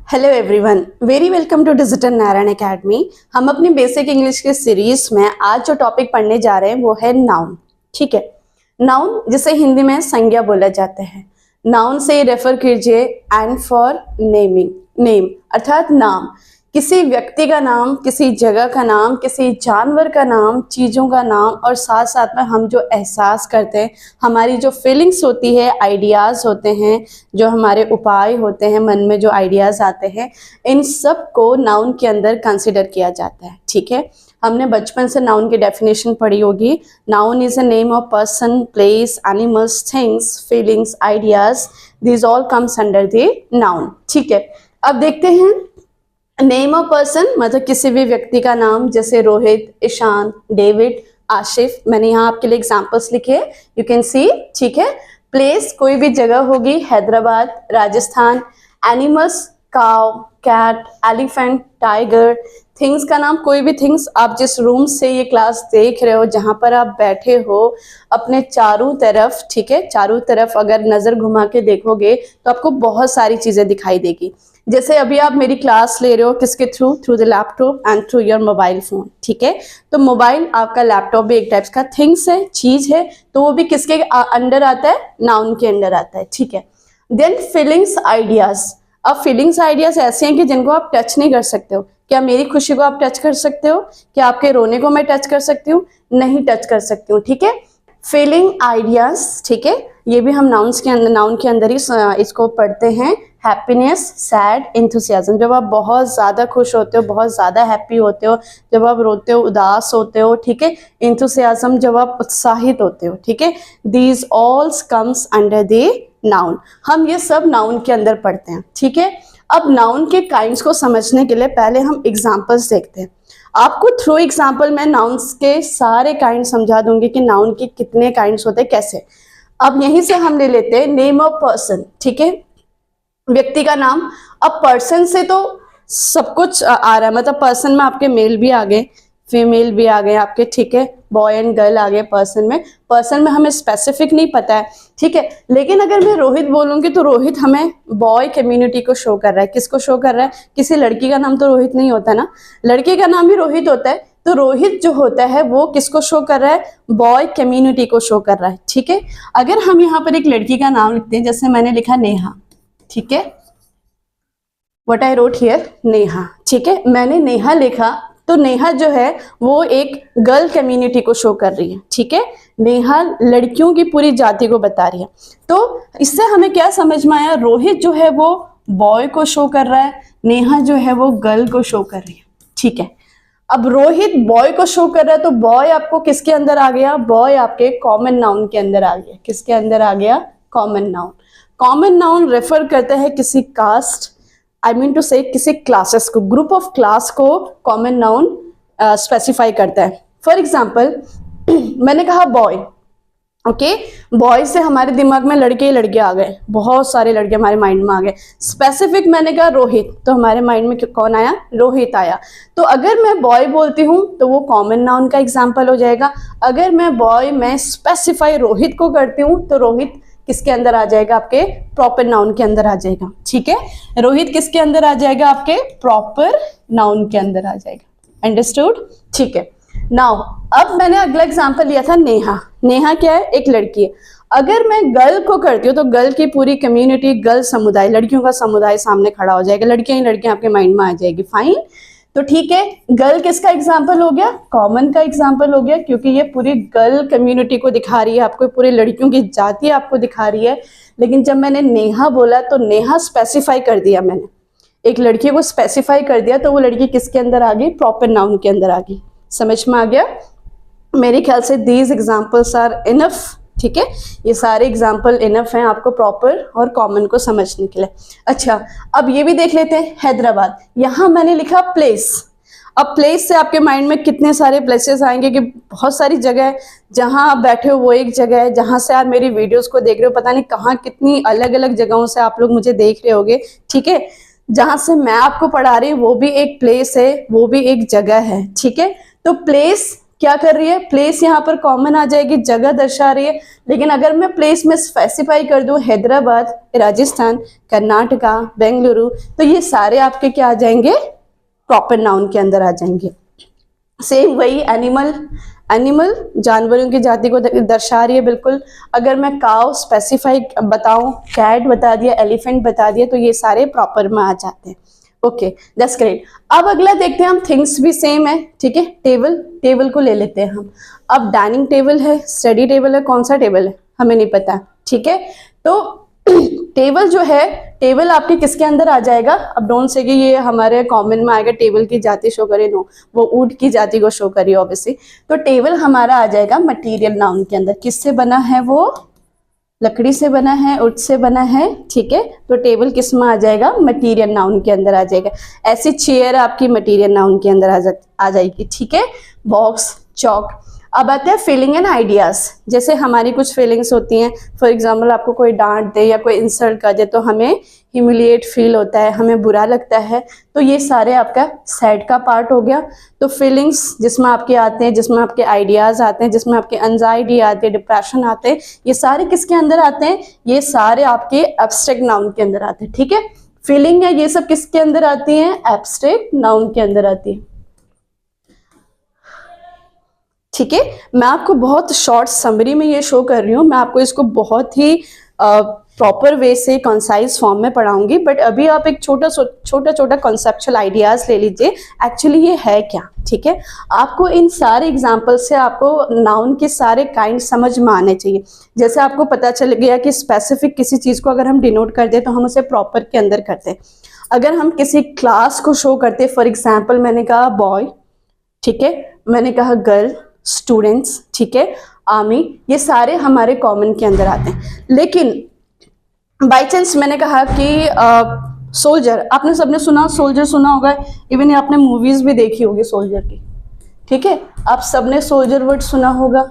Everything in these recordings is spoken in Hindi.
Hello everyone, very welcome to digital Narayan academy. हम अपनी बेसिक इंग्लिश के सीरीज में आज जो टॉपिक पढ़ने जा रहे हैं वो है नाउन। ठीक है, नाउन जिसे हिंदी में संज्ञा बोला जाता है। नाउन से रेफर कीजिए एंड फॉर नेमिंग, नेम अर्थात नाम, किसी व्यक्ति का नाम, किसी जगह का नाम, किसी जानवर का नाम, चीज़ों का नाम, और साथ साथ में हम जो एहसास करते हैं, हमारी जो फीलिंग्स होती है, आइडियाज़ होते हैं, जो हमारे उपाय होते हैं, मन में जो आइडियाज़ आते हैं, इन सब को नाउन के अंदर कंसिडर किया जाता है। ठीक है, हमने बचपन से नाउन की डेफिनेशन पढ़ी होगी। Noun is a name of person, place, animals, things, feelings, ideas, this all comes under the noun. ठीक है, अब देखते हैं नेम ऑफ पर्सन मतलब किसी भी व्यक्ति का नाम, जैसे रोहित, ईशान, डेविड, आशिफ। मैंने यहाँ आपके लिए एग्जांपल्स लिखे, यू कैन सी। ठीक है, प्लेस कोई भी जगह होगी, Hyderabad, Rajasthan. Animals cow, cat, elephant, tiger. Things का नाम कोई भी थिंग्स, आप जिस रूम से ये क्लास देख रहे हो, जहाँ पर आप बैठे हो, अपने चारों तरफ, ठीक है, चारों तरफ अगर नज़र घुमा के देखोगे तो आपको बहुत सारी चीज़ें दिखाई देगी। जैसे अभी आप मेरी क्लास ले रहे हो किसके through, through the laptop and through your mobile phone. ठीक है, तो मोबाइल, आपका लैपटॉप भी एक टाइप्स का थिंग्स है, चीज है, तो वो भी किसके अंडर आता है, नाउन के अंडर आता है। ठीक है, देन फीलिंग्स, आइडियाज। अब फीलिंग्स, आइडियाज ऐसे हैं कि जिनको आप टच नहीं कर सकते हो। क्या मेरी खुशी को आप टच कर सकते हो? क्या आपके रोने को मैं टच कर सकती हूँ? नहीं टच कर सकती हूँ। ठीक है, फीलिंग, आइडियाज, ठीक है, ये भी हम नाउन के अंदर ही इसको पढ़ते हैं। Happiness, sad, enthusiasm. जब आप बहुत ज़्यादा खुश होते हो, बहुत ज़्यादा हैप्पी होते हो, जब आप रोते हो, उदास होते हो। ठीक है, एंथुसियाज्म जब आप उत्साहित होते हो। ठीक है, these all comes under the noun. हम ये सब नाउन के अंदर पढ़ते हैं। ठीक है, अब नाउन के काइंड्स को समझने के लिए पहले हम एग्जाम्पल्स देखते हैं। आपको थ्रू एग्जाम्पल मैं नाउन्स के सारे काइंड समझा दूंगी कि नाउन के कितने काइंड्स होते हैं, कैसे। अब यहीं से हम ले लेते हैं नेम ऑफ पर्सन। ठीक है, व्यक्ति का नाम। अब पर्सन से तो सब कुछ आ रहा है, मतलब पर्सन में आपके मेल भी आ गए, फीमेल भी आ गए आपके। ठीक है, बॉय एंड गर्ल आ गए पर्सन में। पर्सन में हमें स्पेसिफिक नहीं पता है। ठीक है, लेकिन अगर मैं रोहित बोलूंगी तो रोहित हमें बॉय कम्युनिटी को शो कर रहा है। किसको शो कर रहा है? किसी लड़की का नाम तो रोहित नहीं होता ना, लड़के का नाम भी रोहित होता है। तो रोहित जो होता है वो किसको शो कर रहा है? बॉय कम्युनिटी को शो कर रहा है। ठीक है, अगर हम यहाँ पर एक लड़की का नाम लिखते हैं, जैसे मैंने लिखा नेहा। ठीक है, what I wrote here, Neha. ठीक है, मैंने नेहा लिखा, तो नेहा जो है वो एक गर्ल कम्युनिटी को शो कर रही है। ठीक है, नेहा लड़कियों की पूरी जाति को बता रही है। तो इससे हमें क्या समझ में आया? रोहित जो है वो बॉय को शो कर रहा है, नेहा जो है वो गर्ल को शो कर रही है। ठीक है, अब रोहित बॉय को शो कर रहा है, तो बॉय आपको किसके अंदर आ गया? बॉय आपके कॉमन नाउन के अंदर आ गया। किसके अंदर आ गया? Common noun. Common noun refer करता है किसी कास्ट, आई मीन टू से किसी क्लासेस को, ग्रुप ऑफ क्लास को कॉमन नाउन स्पेसिफाई करता है। फॉर एग्जाम्पल मैंने कहा बॉय। ओके, बॉय से हमारे दिमाग में लड़के ही लड़के आ गए, बहुत सारे लड़के हमारे माइंड में आ गए। स्पेसिफिक मैंने कहा रोहित, तो हमारे माइंड में कौन आया? रोहित आया। तो अगर मैं बॉय बोलती हूँ तो वो कॉमन नाउन का एग्जाम्पल हो जाएगा। अगर मैं बॉय में स्पेसिफाई रोहित को करती हूँ तो रोहित किसके अंदर आ जाएगा? आपके प्रॉपर नाउन के अंदर आ जाएगा। ठीक है, रोहित किसके अंदर आ जाएगा? आपके प्रॉपर नाउन के अंदर आ जाएगा। अंडरस्टूड? ठीक है, नाउ अब मैंने अगला एग्जांपल लिया था नेहा। नेहा क्या है? एक लड़की है। अगर मैं गर्ल को करती हूँ तो गर्ल की पूरी कम्युनिटी, गर्ल समुदाय, लड़कियों का समुदाय सामने खड़ा हो जाएगा, लड़कियां ही लड़कियां आपके माइंड में आ जाएगी। फाइन, तो ठीक है, गर्ल किसका एग्जाम्पल हो गया? कॉमन का एग्जाम्पल हो गया, क्योंकि ये पूरी गर्ल कम्युनिटी को दिखा रही है, आपको पूरी लड़कियों की जाति आपको दिखा रही है। लेकिन जब मैंने नेहा बोला तो नेहा स्पेसिफाई कर दिया, मैंने एक लड़की को स्पेसिफाई कर दिया, तो वो लड़की किसके अंदर आ गई? प्रॉपर नाउन के अंदर आ गई। समझ में आ गया? मेरे ख्याल से दीज एग्जाम्पल्स आर इनफ। ठीक है, ये सारे एग्जाम्पल इनफ हैं आपको प्रॉपर और कॉमन को समझने के लिए। अच्छा, अब ये भी देख लेते हैं हैदराबाद। यहाँ मैंने लिखा प्लेस। अब प्लेस से आपके माइंड में कितने सारे प्लेसेस आएंगे कि बहुत सारी जगह है। जहाँ आप बैठे हो वो एक जगह है, जहाँ से आप मेरी वीडियोस को देख रहे हो पता नहीं कहाँ कितनी अलग अलग जगहों से आप लोग मुझे देख रहे होगे। ठीक है, जहाँ से मैं आपको पढ़ा रही हूँ वो भी एक प्लेस है, वो भी एक जगह है। ठीक है, तो प्लेस क्या कर रही है, प्लेस यहाँ पर कॉमन आ जाएगी, जगह दर्शा रही है। लेकिन अगर मैं प्लेस में स्पेसिफाई कर दूं हैदराबाद, राजस्थान, कर्नाटका, बेंगलुरु, तो ये सारे आपके क्या आ जाएंगे, प्रॉपर नाउन के अंदर आ जाएंगे। सेम वही एनिमल, एनिमल जानवरों की जाति को दर्शा रही है बिल्कुल। अगर मैं काउ स्पेसिफाई बताऊं, कैट बता दिया, एलिफेंट बता दिया, तो ये सारे प्रॉपर में आ जाते हैं। Okay, that's great. अब अगला देखते हैं हम, थिंग्स भी सेम है, ठीक है। टेबल, टेबल को ले लेते हैं हम। अब डाइनिंग टेबल है, स्टडी टेबल है, कौन सा टेबल है हमें नहीं पता, ठीक है। तो टेबल जो है, टेबल आपके किसके अंदर आ जाएगा, अब डोंट से कि ये हमारे कॉमन में आएगा, टेबल की जाति शो करे, नो, वो ऊंट की जाति को शो करी ऑब्वियसली। तो टेबल हमारा आ जाएगा मटेरियल नाउन के अंदर। किससे बना है वो, लकड़ी से बना है, ऊंट से बना है, ठीक है। तो टेबल किस में आ जाएगा, मटेरियल नाउन के अंदर आ जाएगा। ऐसी चेयर आपकी मटेरियल नाउन के अंदर आ जाएगी, ठीक है। बॉक्स, चौक। अब आते हैं फीलिंग एंड आइडियाज। जैसे हमारी कुछ फीलिंग्स होती हैं, फॉर एग्जाम्पल आपको कोई डांट दे या कोई इंसल्ट कर दे तो हमें ह्यूमिलिएट फील होता है, हमें बुरा लगता है। तो ये सारे आपका सैड का पार्ट हो गया। तो फीलिंग्स जिसमें आपके आते हैं, जिसमें आपके आइडियाज आते हैं, जिसमें आपके एंजाइटी आते हैं, डिप्रेशन आते हैं, ये सारे किसके अंदर आते हैं, ये सारे आपके एब्स्ट्रैक्ट नाउन के अंदर आते हैं, ठीक है। फीलिंग है, ये सब किसके अंदर आती है, एब्स्ट्रैक्ट नाउन के अंदर आती है, ठीक है। मैं आपको बहुत शॉर्ट समरी में ये शो कर रही हूँ, मैं आपको इसको बहुत ही प्रॉपर वे से कंसाइज फॉर्म में पढ़ाऊंगी, बट अभी आप एक छोटा छोटा कॉन्सेप्चुअल आइडियाज ले लीजिए, एक्चुअली ये है क्या, ठीक है। आपको इन सारे एग्जाम्पल से आपको नाउन के सारे काइंड समझ में आने चाहिए। जैसे आपको पता चल गया कि स्पेसिफिक किसी चीज को अगर हम डिनोट कर दे तो हम उसे प्रॉपर के अंदर करते हैं। अगर हम किसी क्लास को शो करते, फॉर एग्जाम्पल मैंने कहा बॉय, ठीक है, मैंने कहा गर्ल, स्टूडेंट्स, ठीक है, आर्मी, ये सारे हमारे कॉमन के अंदर आते हैं। लेकिन बाई चांस मैंने कहा कि सोल्जर, आपने सबने सुना, सोल्जर सुना होगा, इवन आपने मूवीज भी देखी होगी सोल्जर की, ठीक है। आप सबने सोल्जर वर्ड सुना होगा,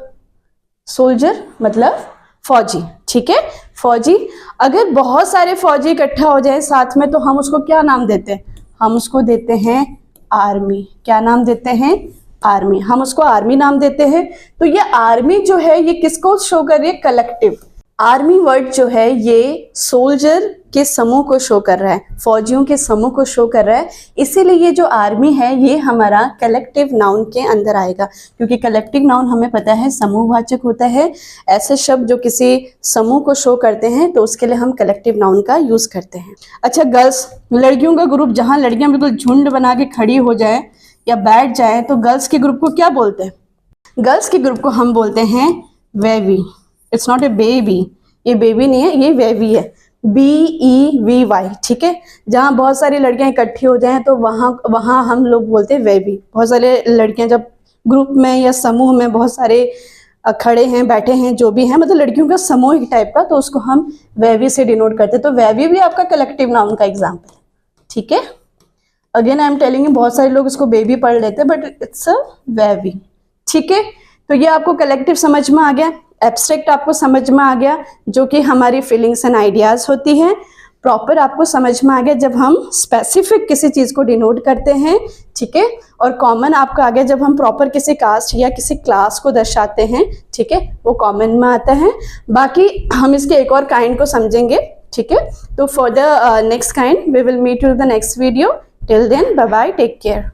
सोल्जर मतलब फौजी, ठीक है, फौजी। अगर बहुत सारे फौजी इकट्ठा हो जाए साथ में तो हम उसको क्या नाम देते हैं, हम उसको देते हैं आर्मी। क्या नाम देते हैं, आर्मी, हम उसको आर्मी नाम देते हैं। तो ये आर्मी जो है ये किसको शो कर रही है, कलेक्टिव। आर्मी वर्ड जो है ये सोल्जर के समूह को शो कर रहा है, फौजियों के समूह को शो कर रहा है। इसीलिए ये जो आर्मी है ये हमारा कलेक्टिव नाउन के अंदर आएगा, क्योंकि कलेक्टिव नाउन हमें पता है समूहवाचक होता है। ऐसे शब्द जो किसी समूह को शो करते हैं तो उसके लिए हम कलेक्टिव नाउन का यूज करते हैं। अच्छा, गर्ल्स, लड़कियों का ग्रुप, जहाँ लड़कियां बिल्कुल झुंड बना के खड़ी हो जाए या बैठ जाए तो गर्ल्स के ग्रुप को क्या बोलते हैं, गर्ल्स के ग्रुप को हम बोलते हैं wavy. It's not a baby, ये बेबी नहीं है, ये वेवी है, BEVY, ठीक है। जहाँ बहुत सारी लड़कियां इकट्ठी हो जाएं तो वहाँ हम लोग बोलते हैं वेवी। बहुत सारे लड़कियां जब ग्रुप में या समूह में बहुत सारे खड़े हैं, बैठे हैं, जो भी हैं, मतलब लड़कियों का समूह एक टाइप का, तो उसको हम वेवी से डिनोट करते हैं। तो वेवी भी आपका कलेक्टिव नाउन का एग्जाम्पल है, ठीक है। Again I am telling you, बहुत सारे लोग इसको बेबी पढ़ लेते हैं बट इट्स अ वेवी, ठीक है। तो ये आपको कलेक्टिव समझ में आ गया, एब्स्ट्रैक्ट आपको समझ में आ गया, जो कि हमारी फीलिंग्स एंड आइडियाज होती हैं। प्रॉपर आपको समझ में आ गया जब हम स्पेसिफिक किसी चीज को डिनोट करते हैं, ठीक है। और कॉमन आपको आ गया जब हम प्रॉपर किसी कास्ट या किसी क्लास को दर्शाते हैं, ठीक है, वो कॉमन में आता है। बाकी हम इसके एक और काइंड को समझेंगे, ठीक है। तो for the next kind we will meet you in the next video. Till then, bye bye, take care.